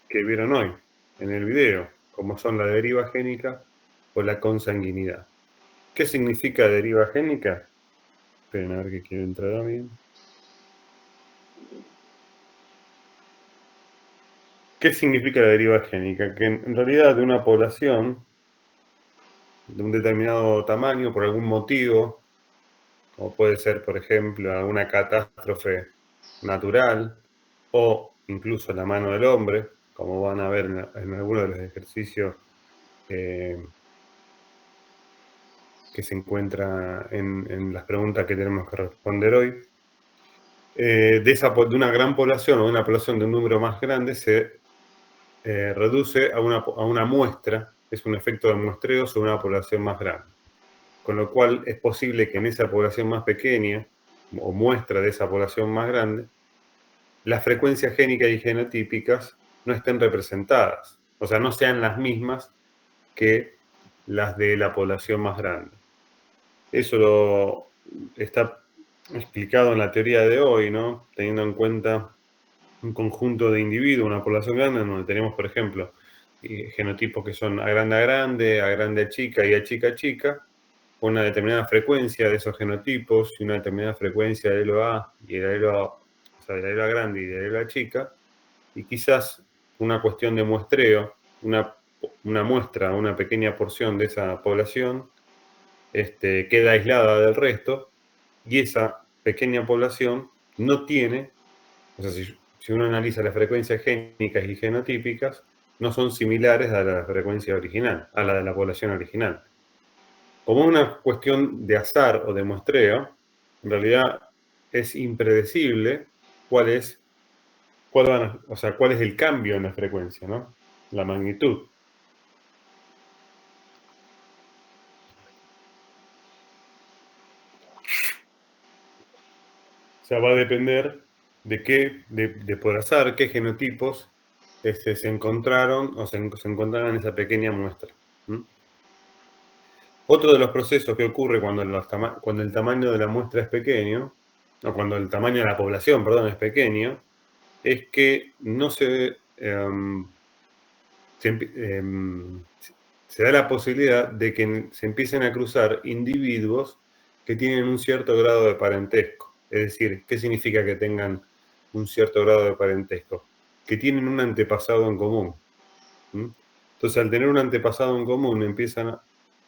que vieron hoy en el video, como son la deriva génica o la consanguinidad. ¿Qué significa deriva génica? Esperen a ver que quiero entrar a mí. ¿Qué significa la deriva génica? Que en realidad de una población de un determinado tamaño, por algún motivo, como puede ser, por ejemplo, alguna catástrofe natural o incluso la mano del hombre, como van a ver en algunos de los ejercicios que se encuentra en las preguntas que tenemos que responder hoy, de una gran población o de una población de un número más grande se reduce a una muestra, es un efecto de muestreo sobre una población más grande. Con lo cual es posible que en esa población más pequeña, o muestra de esa población más grande, las frecuencias génicas y genotípicas no estén representadas, o sea, no sean las mismas que las de la población más grande. Eso está explicado en la teoría de hoy, ¿no? Teniendo en cuenta un conjunto de individuos, una población grande, donde tenemos, por ejemplo, genotipos que son a grande a chica y a chica, una determinada frecuencia de esos genotipos y una determinada frecuencia del alelo A y el alelo A, o sea, del alelo A grande y del alelo A chica, y quizás una cuestión de muestreo, una muestra, una pequeña porción de esa población queda aislada del resto, y esa pequeña población no tiene, o sea, si uno analiza las frecuencias génicas y genotípicas, no son similares a la frecuencia original, a la de la población original. Como una cuestión de azar o de muestreo, en realidad es impredecible cuál es el cambio en la frecuencia, ¿no? La magnitud. O sea, va a depender de por azar, qué genotipos se encontraron o se encontraron en esa pequeña muestra. Otro de los procesos que ocurre cuando el tamaño de la muestra es pequeño, o cuando el tamaño de la población, perdón, es pequeño, es que no se da la posibilidad de que se empiecen a cruzar individuos que tienen un cierto grado de parentesco. Es decir, ¿qué significa que tengan un cierto grado de parentesco? Que tienen un antepasado en común. Entonces, al tener un antepasado en común, empiezan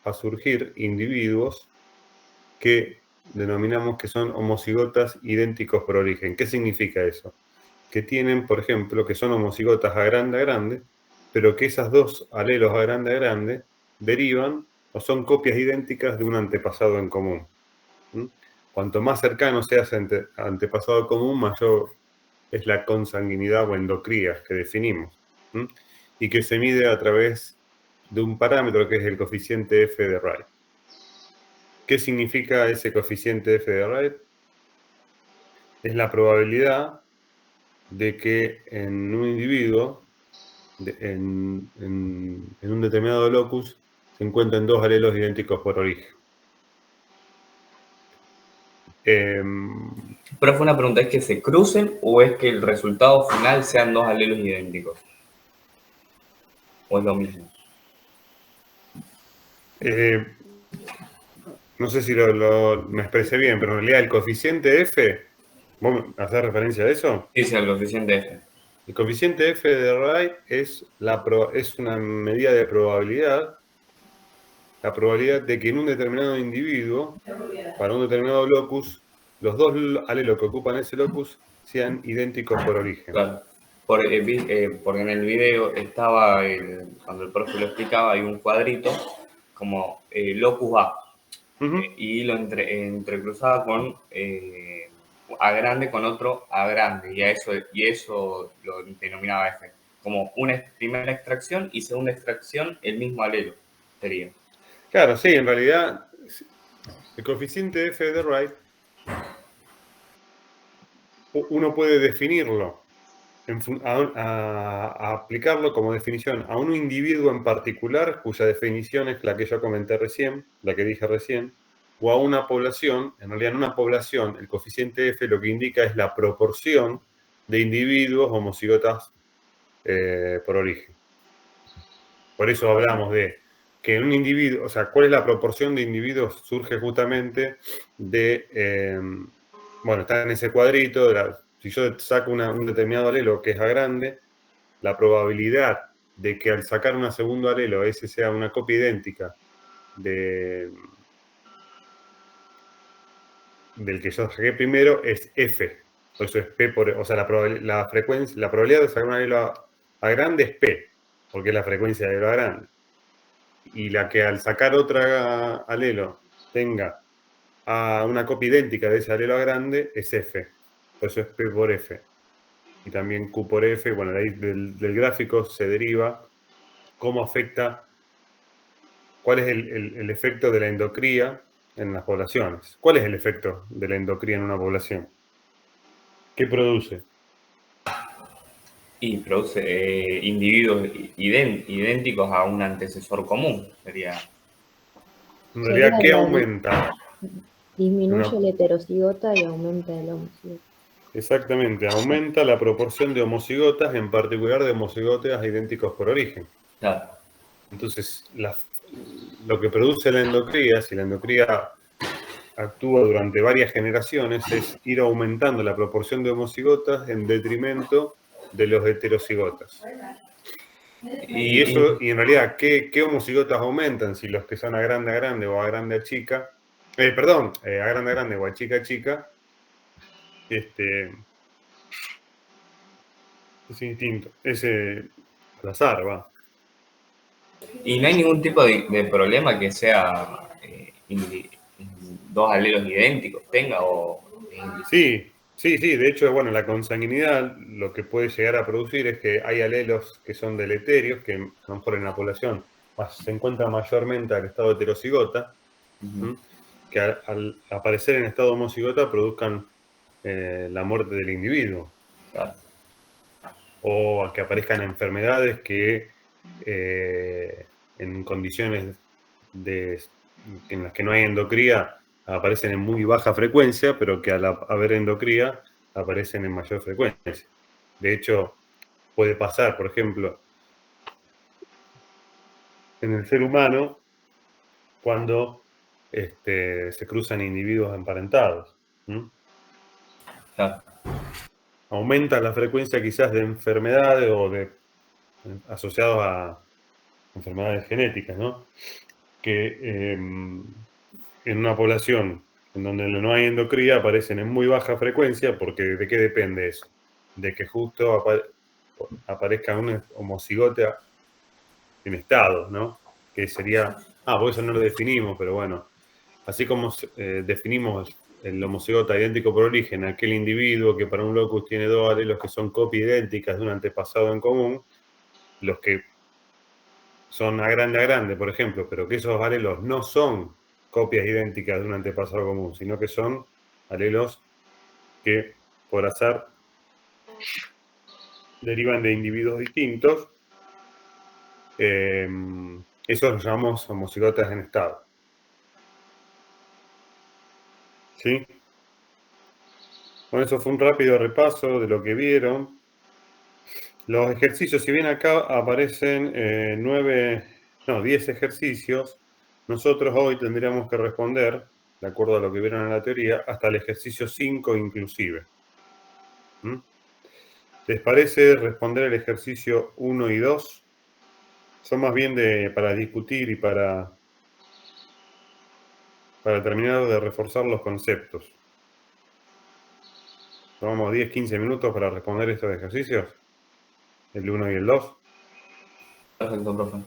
a surgir individuos que denominamos que son homocigotas idénticos por origen. ¿Qué significa eso? Que tienen, por ejemplo, que son homocigotas a grande, pero que esas dos alelos a grande derivan o son copias idénticas de un antepasado en común. Cuanto más cercano sea ese antepasado común, mayor es la consanguinidad o endocrías que definimos, y que se mide a través de un parámetro que es el coeficiente F de Wright. ¿Qué significa ese coeficiente F de Wright? Es la probabilidad de que en un individuo, en un determinado locus, se encuentren dos alelos idénticos por origen. Profe, una pregunta, ¿es que se crucen o es que el resultado final sean dos alelos idénticos? ¿O es lo mismo? No sé si me expresé bien, pero en realidad el coeficiente F, ¿vos hacés referencia a eso? Sí, el coeficiente F. El coeficiente F de Wright es una medida de probabilidad, la probabilidad de que en un determinado individuo, para un determinado locus, los dos alelos que ocupan ese locus sean idénticos por origen. Claro. Porque en el video estaba, cuando el profe lo explicaba, hay un cuadrito como locus A. Y lo entrecruzaba con A grande con otro A grande. Y eso lo denominaba F. Como una primera extracción y segunda extracción, el mismo alelo sería. Claro, sí, en realidad el coeficiente F de Wright uno puede definirlo, a aplicarlo como definición a un individuo en particular, cuya definición es la que yo comenté recién, la que dije recién, o a una población. En realidad, en una población, el coeficiente F lo que indica es la proporción de individuos homocigotas por origen. Por eso hablamos de que un individuo, o sea, cuál es la proporción de individuos surge justamente de, bueno, está en ese cuadrito, si yo saco un determinado alelo que es A grande, la probabilidad de que al sacar un segundo alelo ese sea una copia idéntica del que yo saqué primero es F. Por eso es P por, o sea, la probabilidad de sacar un alelo A grande es P, porque es la frecuencia de alelo A grande. Y la que al sacar otra alelo tenga una copia idéntica de ese alelo A grande es F. Por eso es P por F. Y también Q por F. Bueno, de ahí del gráfico se deriva cómo afecta, cuál es el efecto de la endocría en las poblaciones. ¿Cuál es el efecto de la endocría en una población? ¿Qué produce? Y produce individuos idénticos a un antecesor común, sería. En Sería realidad, ¿qué aumenta? Disminuye el heterocigota y aumenta el homocigota. Exactamente, aumenta la proporción de homocigotas, en particular de homocigotas idénticos por origen. Claro. Entonces, lo que produce la endocría, si la endocría actúa durante varias generaciones, es ir aumentando la proporción de homocigotas en detrimento de los heterocigotas. Y en realidad, ¿qué homocigotas aumentan? Si los que son A grande o A grande a chica, A grande o a chica, es instinto, es al azar, va. Y no hay ningún tipo de problema que sea dos alelos idénticos, tenga o. Sí, de hecho, bueno, la consanguinidad lo que puede llegar a producir es que hay alelos que son deleterios, que a lo mejor en la población se encuentran mayormente al estado heterocigota, que al aparecer en estado homocigota produzcan la muerte del individuo. Claro. O a que aparezcan enfermedades que en condiciones en las que no hay endocría aparecen en muy baja frecuencia, pero que al haber endocría aparecen en mayor frecuencia. De hecho, puede pasar, por ejemplo, en el ser humano cuando se cruzan individuos emparentados. Claro. Aumenta la frecuencia quizás de enfermedades o asociados a enfermedades genéticas, ¿no? Que en una población en donde no hay endocría aparecen en muy baja frecuencia, porque ¿de qué depende eso? De que justo aparezca un homocigote en estado, ¿no? Que sería, por eso no lo definimos, pero bueno, así como definimos el homocigota idéntico por origen, aquel individuo que para un locus tiene dos alelos que son copias idénticas de un antepasado en común, los que son A grande, por ejemplo, pero que esos alelos no son copias idénticas de un antepasado común, sino que son alelos que por azar derivan de individuos distintos. Esos los llamamos homocigotas en estado. ¿Sí? Bueno, eso fue un rápido repaso de lo que vieron. Los ejercicios, si bien acá aparecen 10 ejercicios, nosotros hoy tendríamos que responder, de acuerdo a lo que vieron en la teoría, hasta el ejercicio 5 inclusive. ¿Les parece responder el ejercicio 1 y 2? Son más bien para discutir y para terminar de reforzar los conceptos. Tomamos 10-15 minutos para responder estos ejercicios, el 1 y el 2. Perfecto, profe.